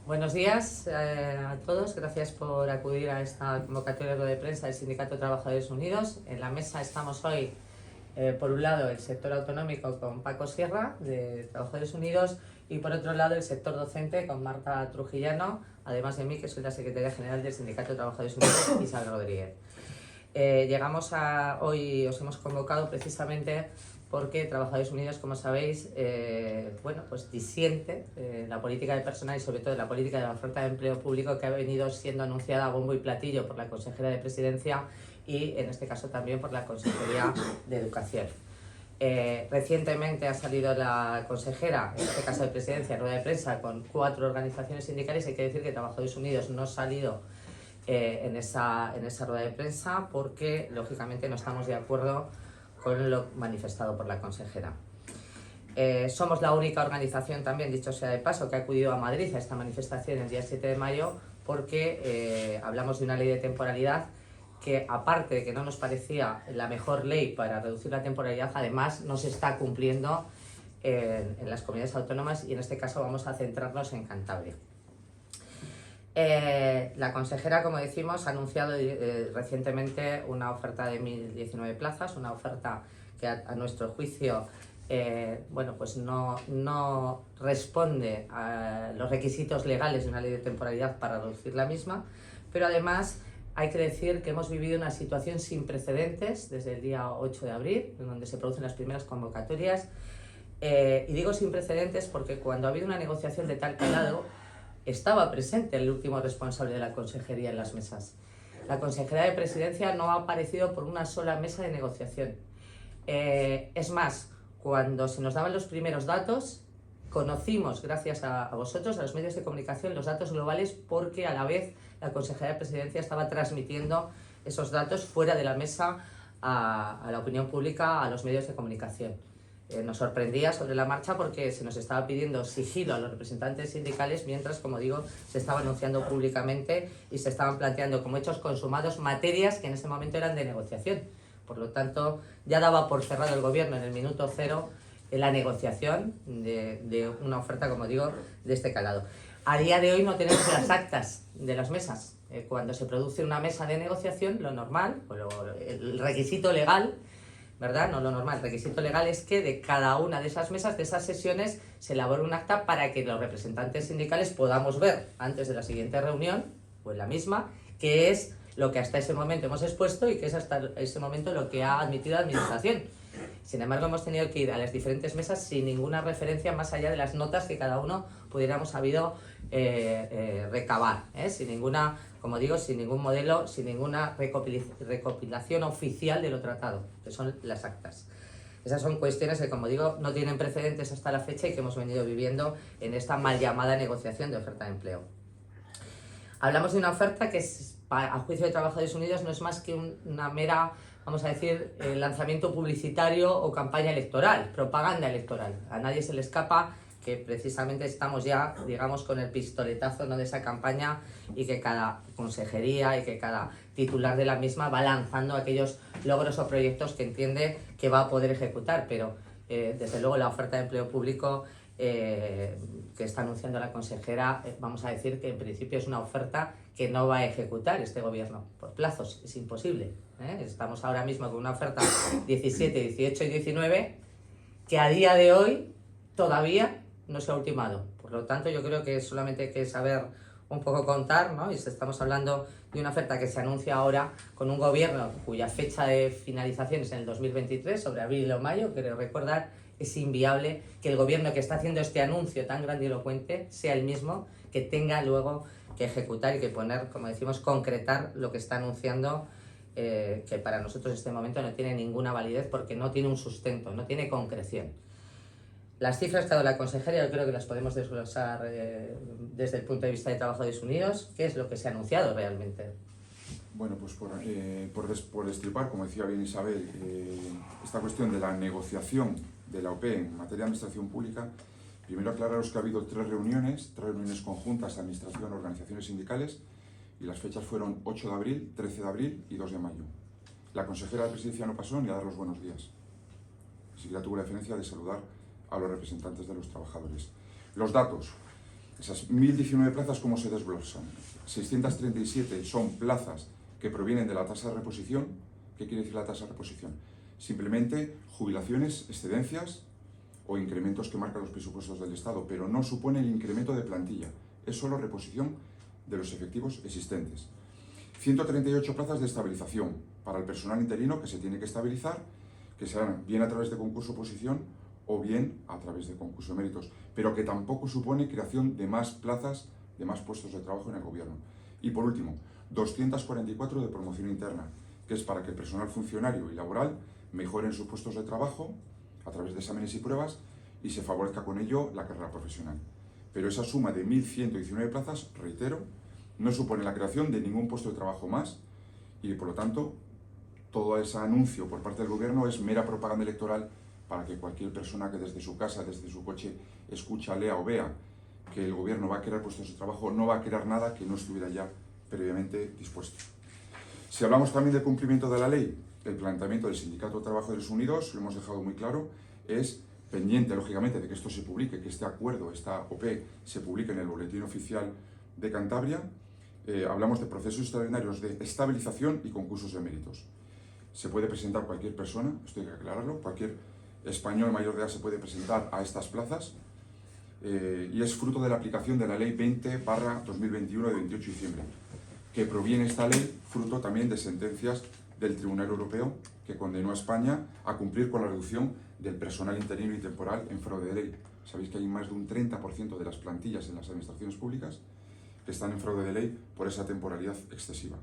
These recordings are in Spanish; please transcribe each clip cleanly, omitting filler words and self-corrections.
Buenos días a todos, gracias por acudir a esta convocatoria de prensa del Sindicato de Trabajadores Unidos. En la mesa estamos hoy, por un lado, el sector autonómico con Paco Sierra, de Trabajadores Unidos, y por otro lado el sector docente con Marta Trujillano, además de mí, que soy la secretaria general del Sindicato de Trabajadores Unidos, Isabel Rodríguez. Hoy os hemos convocado precisamente porque Trabajadores Unidos, como sabéis, pues disiente la política de personal y sobre todo la política de la oferta de empleo público que ha venido siendo anunciada a bombo y platillo por la consejera de Presidencia y en este caso también por la Consejería de Educación. Recientemente ha salido la consejera, en este caso de Presidencia, en rueda de prensa con 4 organizaciones sindicales. Hay que decir que Trabajadores Unidos no ha salido en esa rueda de prensa porque lógicamente no estamos de acuerdo con lo manifestado por la consejera. Somos la única organización también, dicho sea de paso, que ha acudido a Madrid a esta manifestación el día 7 de mayo porque hablamos de una ley de temporalidad que, aparte de que no nos parecía la mejor ley para reducir la temporalidad, además no se está cumpliendo en las comunidades autónomas y en este caso vamos a centrarnos en Cantabria. La consejera, como decimos, ha anunciado recientemente una oferta de 1.019 plazas, una oferta que a nuestro juicio pues no responde a los requisitos legales de una ley de temporalidad para reducir la misma, pero además hay que decir que hemos vivido una situación sin precedentes desde el día 8 de abril, en donde se producen las primeras convocatorias, y digo sin precedentes porque cuando ha habido una negociación de tal calado, estaba presente el último responsable de la consejería en las mesas. La consejera de Presidencia no ha aparecido por una sola mesa de negociación. Es más, cuando se nos daban los primeros datos, conocimos, gracias a vosotros, a los medios de comunicación, los datos globales porque a la vez la consejera de Presidencia estaba transmitiendo esos datos fuera de la mesa a la opinión pública, a los medios de comunicación. Nos sorprendía sobre la marcha porque se nos estaba pidiendo sigilo a los representantes sindicales mientras, como digo, se estaba anunciando públicamente y se estaban planteando como hechos consumados materias que en ese momento eran de negociación. Por lo tanto, ya daba por cerrado el gobierno en el minuto cero la negociación de una oferta, como digo, de este calado. A día de hoy no tenemos las actas de las mesas. Cuando se produce una mesa de negociación, lo normal, el requisito legal, ¿verdad? No lo normal, el requisito legal es que de cada una de esas mesas, de esas sesiones, se elabore un acta para que los representantes sindicales podamos ver antes de la siguiente reunión, o en la misma, qué es lo que hasta ese momento hemos expuesto y qué es hasta ese momento lo que ha admitido la Administración. Sin embargo, hemos tenido que ir a las diferentes mesas sin ninguna referencia más allá de las notas que cada uno pudiéramos sabido recabar, sin ninguna, como digo, sin ningún modelo, sin ninguna recopilación oficial de lo tratado, que son las actas. Esas son cuestiones que, como digo, no tienen precedentes hasta la fecha y que hemos venido viviendo en esta mal llamada negociación de oferta de empleo. Hablamos de una oferta que, a juicio de Trabajadores Unidos, no es más que una mera, vamos a decir, lanzamiento publicitario o campaña electoral, propaganda electoral. A nadie se le escapa que precisamente estamos ya, digamos, con el pistoletazo, ¿no?, de esa campaña y que cada consejería y que cada titular de la misma va lanzando aquellos logros o proyectos que entiende que va a poder ejecutar, pero desde luego la oferta de empleo público que está anunciando la consejera, vamos a decir que en principio es una oferta que no va a ejecutar este gobierno por plazos, es imposible. Estamos ahora mismo con una oferta 17, 18 y 19 que a día de hoy todavía no se ha ultimado. Por lo tanto, yo creo que solamente hay que saber un poco contar, ¿no? Y estamos hablando de una oferta que se anuncia ahora con un gobierno cuya fecha de finalización es en el 2023, sobre abril o mayo. Quiero recordar, es inviable que el gobierno que está haciendo este anuncio tan grandilocuente sea el mismo que tenga luego que ejecutar y que poner, como decimos, concretar lo que está anunciando, que para nosotros en este momento no tiene ninguna validez porque no tiene un sustento, no tiene concreción. Las cifras que ha dado la consejera yo creo que las podemos desglosar desde el punto de vista de Trabajadores Unidos. ¿Qué es lo que se ha anunciado realmente? Bueno, pues por destripar, como decía bien Isabel, esta cuestión de la negociación de la OPE en materia de administración pública, primero aclararos que ha habido tres reuniones conjuntas de administración, organizaciones sindicales, y las fechas fueron 8 de abril, 13 de abril y 2 de mayo. La consejera de Presidencia no pasó ni a dar los buenos días. Ni siquiera tuvo la deferencia de saludar a los representantes de los trabajadores. Los datos. Esas 1.019 plazas, ¿cómo se desglosan? 637 son plazas que provienen de la tasa de reposición. ¿Qué quiere decir la tasa de reposición? Simplemente jubilaciones, excedencias o incrementos que marcan los presupuestos del Estado, pero no supone el incremento de plantilla, es solo reposición de los efectivos existentes. 138 plazas de estabilización para el personal interino que se tiene que estabilizar, que serán bien a través de concurso-oposición o bien a través de concurso de méritos, pero que tampoco supone creación de más plazas, de más puestos de trabajo en el gobierno. Y por último, 244 de promoción interna, que es para que el personal funcionario y laboral mejoren sus puestos de trabajo a través de exámenes y pruebas y se favorezca con ello la carrera profesional. Pero esa suma de 1.119 plazas, reitero, no supone la creación de ningún puesto de trabajo más y, por lo tanto, todo ese anuncio por parte del gobierno es mera propaganda electoral para que cualquier persona que desde su casa, desde su coche, escucha, lea o vea que el gobierno va a crear puestos de trabajo, no va a crear nada que no estuviera ya previamente dispuesto. Si hablamos también del cumplimiento de la ley, el planteamiento del Sindicato de Trabajadores Unidos, lo hemos dejado muy claro, es pendiente, lógicamente, de que esto se publique, que este acuerdo, esta OP, se publique en el Boletín Oficial de Cantabria. Hablamos de procesos extraordinarios de estabilización y concursos de méritos. Se puede presentar cualquier persona, esto hay que aclararlo, cualquier español mayor de edad se puede presentar a estas plazas y es fruto de la aplicación de la Ley 20/2021 de 28 de diciembre, que proviene esta ley fruto también de sentencias del Tribunal Europeo que condenó a España a cumplir con la reducción del personal interino y temporal en fraude de ley. Sabéis que hay más de un 30% de las plantillas en las administraciones públicas que están en fraude de ley por esa temporalidad excesiva.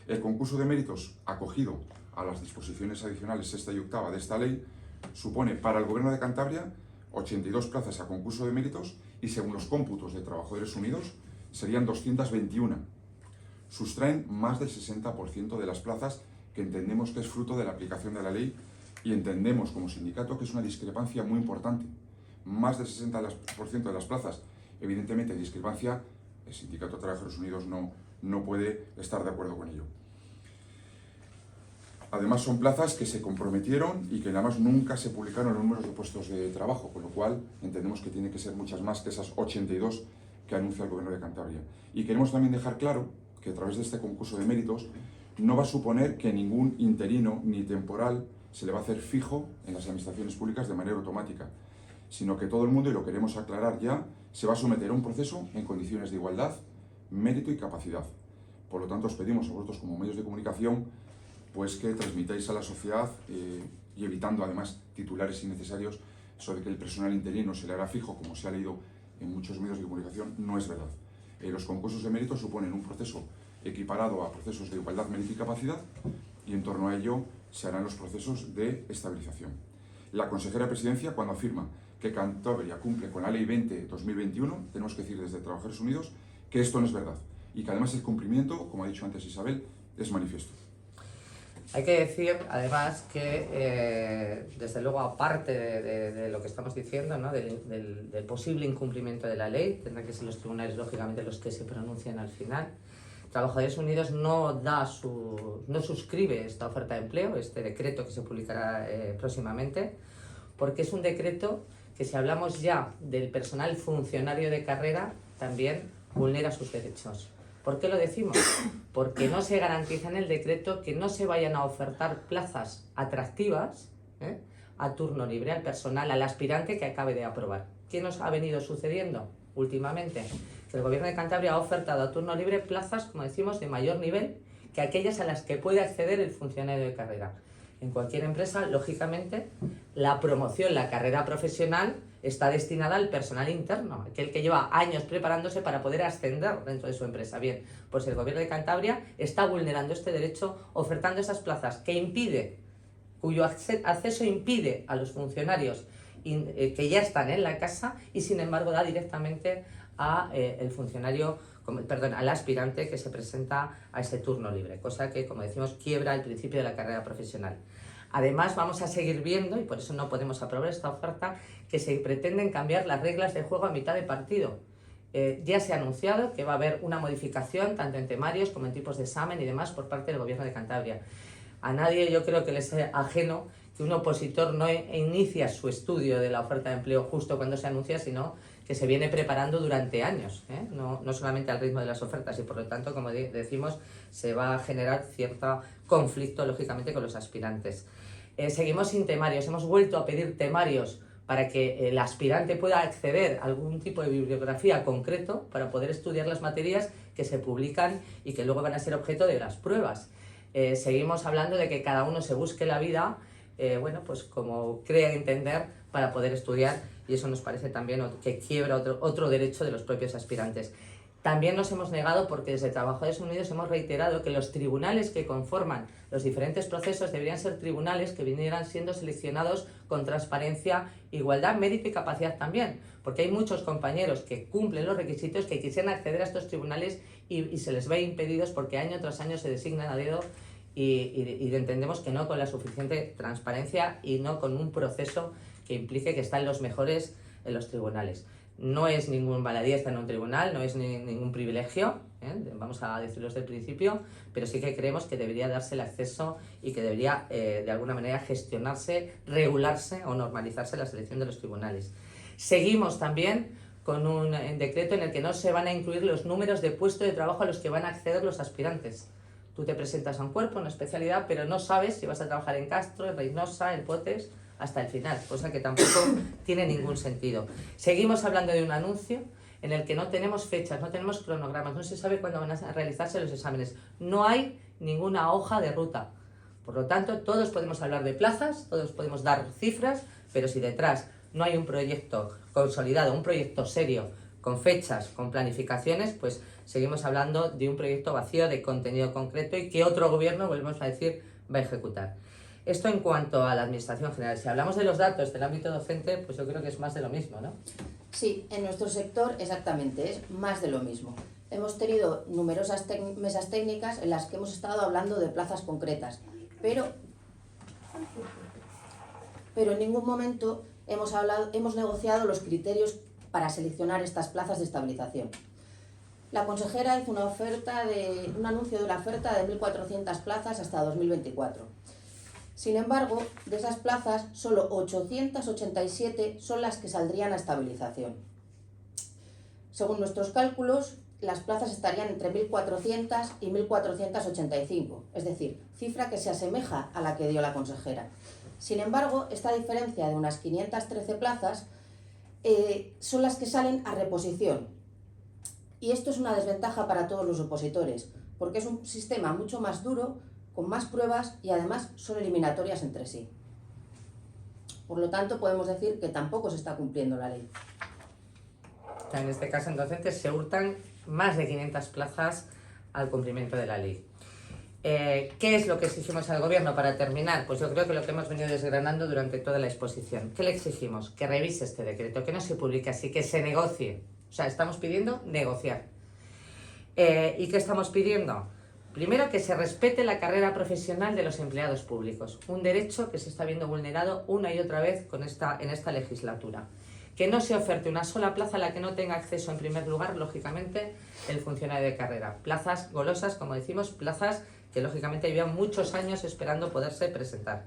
El concurso de méritos acogido a las disposiciones adicionales 6ª y 8ª de esta ley supone para el Gobierno de Cantabria 82 plazas a concurso de méritos y, según los cómputos de Trabajadores Unidos, serían 221. Sustraen más del 60% de las plazas, que entendemos que es fruto de la aplicación de la ley y entendemos como sindicato que es una discrepancia muy importante. Más del 60% de las plazas, evidentemente discrepancia, el Sindicato de Trabajadores Unidos no puede estar de acuerdo con ello. Además son plazas que se comprometieron y que además nunca se publicaron los números de puestos de trabajo, con lo cual entendemos que tiene que ser muchas más que esas 82 que anuncia el Gobierno de Cantabria. Y queremos también dejar claro que a través de este concurso de méritos no va a suponer que ningún interino ni temporal se le va a hacer fijo en las administraciones públicas de manera automática, sino que todo el mundo, y lo queremos aclarar ya, se va a someter a un proceso en condiciones de igualdad, mérito y capacidad. Por lo tanto, os pedimos a vosotros como medios de comunicación pues que transmitáis a la sociedad y evitando además titulares innecesarios, eso de que el personal interino se le hará fijo, como se ha leído en muchos medios de comunicación, no es verdad. Los concursos de mérito suponen un proceso equiparado a procesos de igualdad, mérito y capacidad, y en torno a ello se harán los procesos de estabilización. La consejera de Presidencia, cuando afirma que Cantabria cumple con la Ley 20/2021, tenemos que decir desde Trabajadores Unidos que esto no es verdad y que además el cumplimiento, como ha dicho antes Isabel, es manifiesto. Hay que decir, además, que desde luego, aparte de lo que estamos diciendo, ¿no? del posible incumplimiento de la ley, tendrán que ser los tribunales, lógicamente, los que se pronuncien al final. Trabajadores Unidos no suscribe esta oferta de empleo, este decreto que se publicará próximamente, porque es un decreto que, si hablamos ya del personal funcionario de carrera, también vulnera sus derechos. ¿Por qué lo decimos? Porque no se garantiza en el decreto que no se vayan a ofertar plazas atractivas a turno libre al personal, al aspirante que acabe de aprobar. ¿Qué nos ha venido sucediendo últimamente? Que el Gobierno de Cantabria ha ofertado a turno libre plazas, como decimos, de mayor nivel que aquellas a las que puede acceder el funcionario de carrera. En cualquier empresa, lógicamente, la promoción, la carrera profesional está destinada al personal interno, aquel que lleva años preparándose para poder ascender dentro de su empresa. Bien, pues el Gobierno de Cantabria está vulnerando este derecho, ofertando esas plazas cuyo acceso impide a los funcionarios que ya están en la casa y, sin embargo, da directamente al aspirante que se presenta a ese turno libre, cosa que, como decimos, quiebra el principio de la carrera profesional. Además, vamos a seguir viendo, y por eso no podemos aprobar esta oferta, que se pretenden cambiar las reglas de juego a mitad de partido. Ya se ha anunciado que va a haber una modificación tanto en temarios como en tipos de examen y demás por parte del Gobierno de Cantabria. A nadie, yo creo que les es ajeno que un opositor no inicia su estudio de la oferta de empleo justo cuando se anuncia, sino que se viene preparando durante años, no solamente al ritmo de las ofertas, y por lo tanto, como decimos, se va a generar cierto conflicto, lógicamente, con los aspirantes. Seguimos sin temarios, hemos vuelto a pedir temarios para que el aspirante pueda acceder a algún tipo de bibliografía concreto para poder estudiar las materias que se publican y que luego van a ser objeto de las pruebas. Seguimos hablando de que cada uno se busque la vida, bueno, pues como crea entender para poder estudiar, y eso nos parece también que quiebra otro derecho de los propios aspirantes. También nos hemos negado porque desde Trabajadores Unidos hemos reiterado que los tribunales que conforman los diferentes procesos deberían ser tribunales que vinieran siendo seleccionados con transparencia, igualdad, mérito y capacidad también, porque hay muchos compañeros que cumplen los requisitos que quisieran acceder a estos tribunales y se les ve impedidos porque año tras año se designan a dedo y entendemos que no con la suficiente transparencia y no con un proceso que implique que están los mejores en los tribunales. No es ningún baladí estar en un tribunal, no es ningún privilegio, vamos a decirlo desde el principio, pero sí que creemos que debería darse el acceso y que debería de alguna manera gestionarse, regularse o normalizarse la selección de los tribunales. Seguimos también con un decreto en el que no se van a incluir los números de puesto de trabajo a los que van a acceder los aspirantes. Tú te presentas a un cuerpo, una especialidad, pero no sabes si vas a trabajar en Castro, en Reynosa, en Potes, hasta el final, cosa que tampoco tiene ningún sentido. Seguimos hablando de un anuncio en el que no tenemos fechas, no tenemos cronogramas, no se sabe cuándo van a realizarse los exámenes, no hay ninguna hoja de ruta. Por lo tanto, todos podemos hablar de plazas, todos podemos dar cifras, pero si detrás no hay un proyecto consolidado, un proyecto serio, con fechas, con planificaciones, pues seguimos hablando de un proyecto vacío de contenido concreto y que otro gobierno, volvemos a decir, va a ejecutar. Esto en cuanto a la administración general. Si hablamos de los datos del ámbito docente, pues yo creo que es más de lo mismo, ¿no? Sí, en nuestro sector exactamente, es más de lo mismo. Hemos tenido numerosas mesas técnicas en las que hemos estado hablando de plazas concretas, pero en ningún momento hemos negociado los criterios para seleccionar estas plazas de estabilización. La consejera hizo un anuncio de una oferta de 1.400 plazas hasta 2024. Sin embargo, de esas plazas, solo 887 son las que saldrían a estabilización. Según nuestros cálculos, las plazas estarían entre 1.400 y 1.485, es decir, cifra que se asemeja a la que dio la consejera. Sin embargo, esta diferencia de unas 513 plazas son las que salen a reposición. Y esto es una desventaja para todos los opositores, porque es un sistema mucho más duro, con más pruebas y además son eliminatorias entre sí. Por lo tanto, podemos decir que tampoco se está cumpliendo la ley. En este caso, en docentes se hurtan más de 500 plazas al cumplimiento de la ley. ¿Qué es lo que exigimos al gobierno para terminar? Pues yo creo que lo que hemos venido desgranando durante toda la exposición. ¿Qué le exigimos? Que revise este decreto, que no se publique así, que se negocie. O sea, estamos pidiendo negociar. ¿Y qué estamos pidiendo? Primero, que se respete la carrera profesional de los empleados públicos, un derecho que se está viendo vulnerado una y otra vez en esta legislatura. Que no se oferte una sola plaza a la que no tenga acceso, en primer lugar, lógicamente, el funcionario de carrera. Plazas golosas, como decimos, plazas que lógicamente llevan muchos años esperando poderse presentar.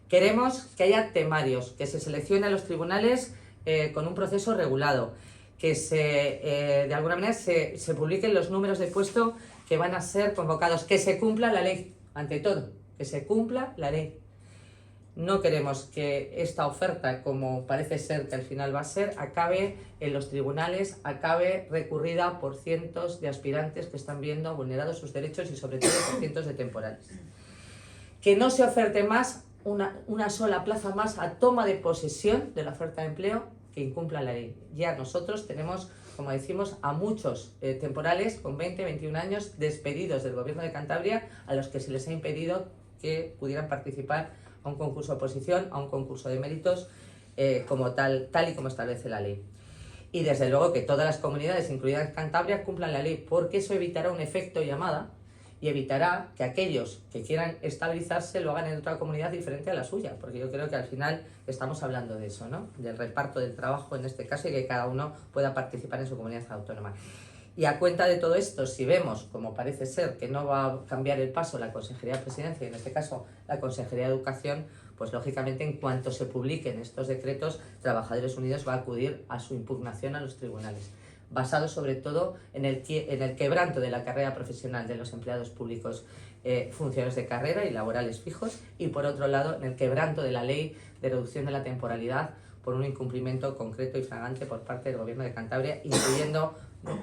Queremos que haya temarios, que se seleccione a los tribunales con un proceso regulado, que de alguna manera se publiquen los números de puesto que van a ser convocados, que se cumpla la ley, ante todo, que se cumpla la ley. No queremos que esta oferta, como parece ser que al final va a ser, acabe en los tribunales, acabe recurrida por cientos de aspirantes que están viendo vulnerados sus derechos y sobre todo por cientos de temporales. Que no se oferte más una sola plaza más a toma de posesión de la oferta de empleo que incumpla la ley. Ya nosotros tenemos, como decimos, a muchos temporales con 20, 21 años despedidos del Gobierno de Cantabria a los que se les ha impedido que pudieran participar a un concurso de oposición, a un concurso de méritos, como tal y como establece la ley. Y desde luego que todas las comunidades, incluidas Cantabria, cumplan la ley, porque eso evitará un efecto llamada y evitará que aquellos que quieran estabilizarse lo hagan en otra comunidad diferente a la suya, porque yo creo que al final estamos hablando de eso, ¿no? Del reparto del trabajo en este caso y que cada uno pueda participar en su comunidad autónoma. Y a cuenta de todo esto, si vemos, como parece ser, que no va a cambiar el paso la Consejería de Presidencia y en este caso la Consejería de Educación, pues lógicamente en cuanto se publiquen estos decretos, Trabajadores Unidos va a acudir a su impugnación a los tribunales, basado sobre todo en el quebranto de la carrera profesional de los empleados públicos, funcionarios de carrera y laborales fijos, y por otro lado en el quebranto de la ley de reducción de la temporalidad por un incumplimiento concreto y flagrante por parte del Gobierno de Cantabria, incluyendo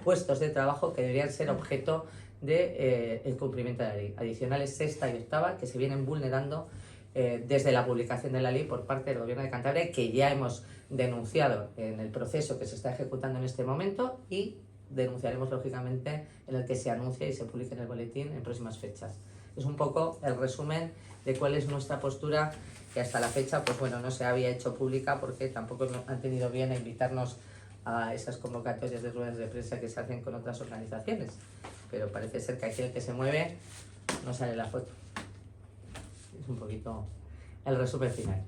puestos de trabajo que deberían ser objeto de el cumplimiento de la ley, adicionales 6ª y 8ª, que se vienen vulnerando desde la publicación de la ley por parte del Gobierno de Cantabria, que ya hemos denunciado en el proceso que se está ejecutando en este momento, y denunciaremos lógicamente en el que se anuncie y se publique en el boletín en próximas fechas. Es un poco el resumen de cuál es nuestra postura, que hasta la fecha pues bueno, no se había hecho pública porque tampoco han tenido bien a invitarnos a esas convocatorias de ruedas de prensa que se hacen con otras organizaciones, pero parece ser que aquí el que se mueve no sale en la foto. Es un poquito el resumen final.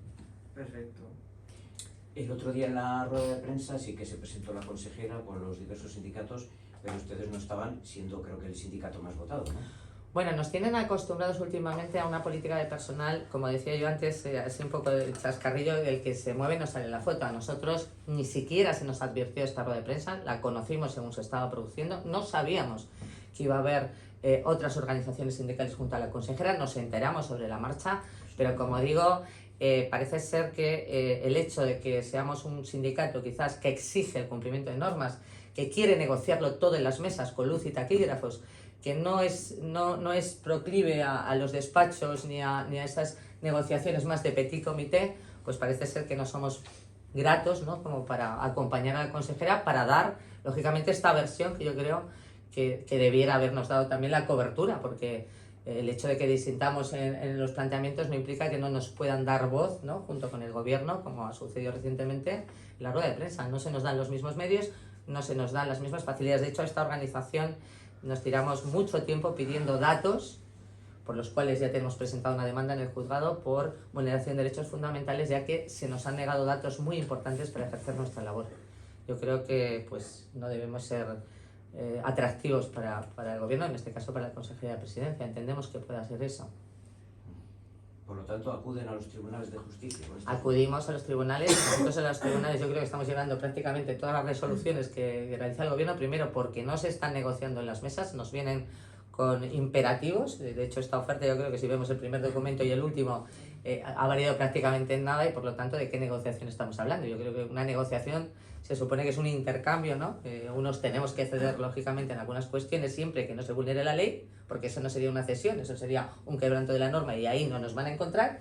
Perfecto. El otro día en la rueda de prensa sí que se presentó la consejera con los diversos sindicatos, pero ustedes no estaban, siendo creo que el sindicato más votado, ¿no? Bueno, nos tienen acostumbrados últimamente a una política de personal, como decía yo antes, así un poco de chascarrillo, el que se mueve no sale en la foto. A nosotros ni siquiera se nos advirtió esta rueda de prensa, la conocimos según se estaba produciendo, no sabíamos que iba a haber otras organizaciones sindicales junto a la consejera, nos enteramos sobre la marcha, pero como digo, parece ser que el hecho de que seamos un sindicato quizás que exige el cumplimiento de normas, que quiere negociarlo todo en las mesas con luz y taquígrafos, que no es proclive a los despachos ni a esas negociaciones más de petit comité, pues parece ser que no somos gratos, ¿no?, como para acompañar a la consejera, para dar, lógicamente, esta versión que yo creo que debiera habernos dado también la cobertura, porque el hecho de que disintamos en los planteamientos no implica que no nos puedan dar voz, ¿no?, junto con el gobierno, como ha sucedido recientemente en la rueda de prensa. No se nos dan los mismos medios, no se nos dan las mismas facilidades. De hecho, a esta organización nos tiramos mucho tiempo pidiendo datos, por los cuales ya tenemos presentado una demanda en el juzgado por vulneración de derechos fundamentales, ya que se nos han negado datos muy importantes para ejercer nuestra labor. Yo creo que pues no debemos ser atractivos para el gobierno, en este caso para la Consejería de Presidencia. Entendemos que pueda ser eso. Por lo tanto, acuden a los tribunales de justicia. Acudimos a los tribunales. Nosotros en los tribunales yo creo que estamos llevando prácticamente todas las resoluciones que realiza el gobierno, primero porque no se están negociando en las mesas, nos vienen con imperativos. De hecho, esta oferta yo creo que si vemos el primer documento y el último ha variado prácticamente en nada, y por lo tanto, ¿de qué negociación estamos hablando? Yo creo que una negociación se supone que es un intercambio, ¿no? Unos tenemos que ceder lógicamente en algunas cuestiones siempre que no se vulnere la ley, porque eso no sería una cesión, eso sería un quebranto de la norma y ahí no nos van a encontrar.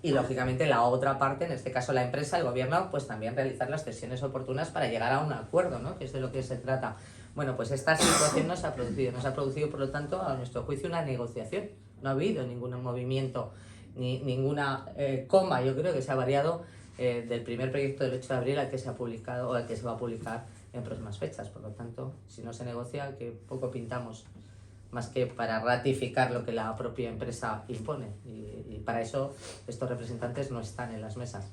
Y lógicamente la otra parte, en este caso la empresa, el gobierno, pues también realizar las cesiones oportunas para llegar a un acuerdo, ¿no?, que es de lo que se trata. Bueno, pues esta situación no se ha producido por lo tanto, a nuestro juicio, una negociación. No ha habido ningún movimiento, ni ninguna coma, yo creo que se ha variado del primer proyecto del 8 de abril al que se ha publicado o al que se va a publicar en próximas fechas. Por lo tanto, si no se negocia, que poco pintamos, más que para ratificar lo que la propia empresa impone. Y para eso estos representantes no están en las mesas.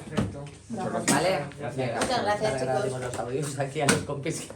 Perfecto. Muchas gracias. ¿Vale? Gracias. Venga, Muchas gracias, pues, chicos. agradecemos los audios aquí a los compis.